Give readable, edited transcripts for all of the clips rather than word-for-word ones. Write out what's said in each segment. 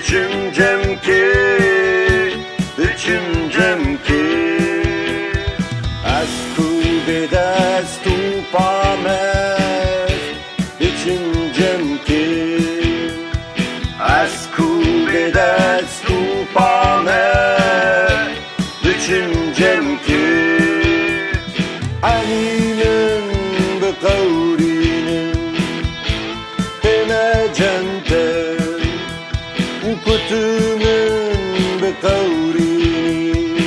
düşüncem ki, düşüncem ki az kuvvet az tupamez, düşüncem ki az kuvvet az tupamez, düşüncem ki aninin beqawrinin temecente kutumun beqawrini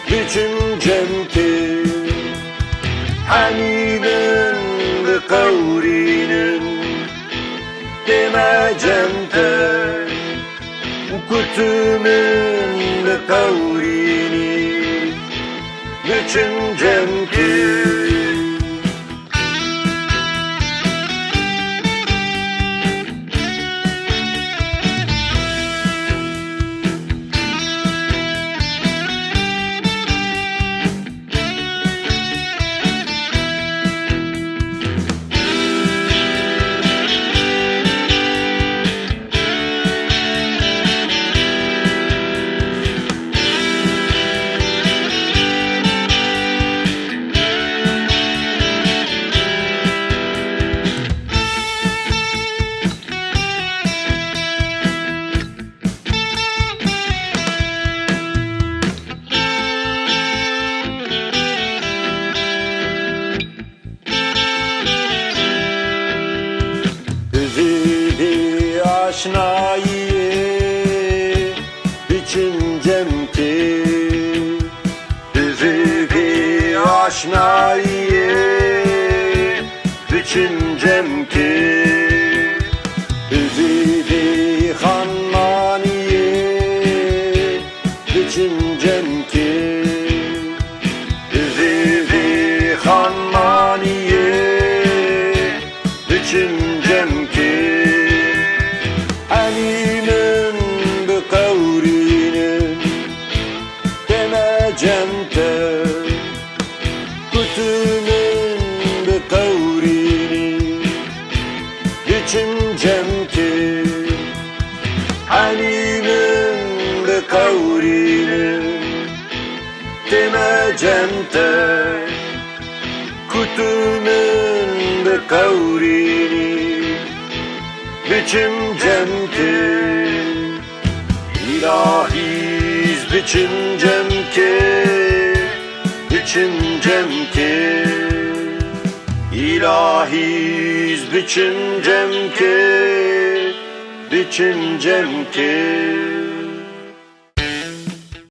düşüncem ki aninin beqawrinin temecente kutumun beqawrini düşüncem ki aşnayı düşüncem ki bizi bir aşnayı düşüncem ki bizi bir hanmaniye düşüncem ki bizi bir hanmaniye düşüncem ki aninin beqawrinin temecente kutumun beqawrini düşüncem ki aninin beqawrinin temecente kutumun beqawrini düşüncem ki ilahiz düşüncem ki düşüncem ki ilahiz düşüncem ki düşüncem ki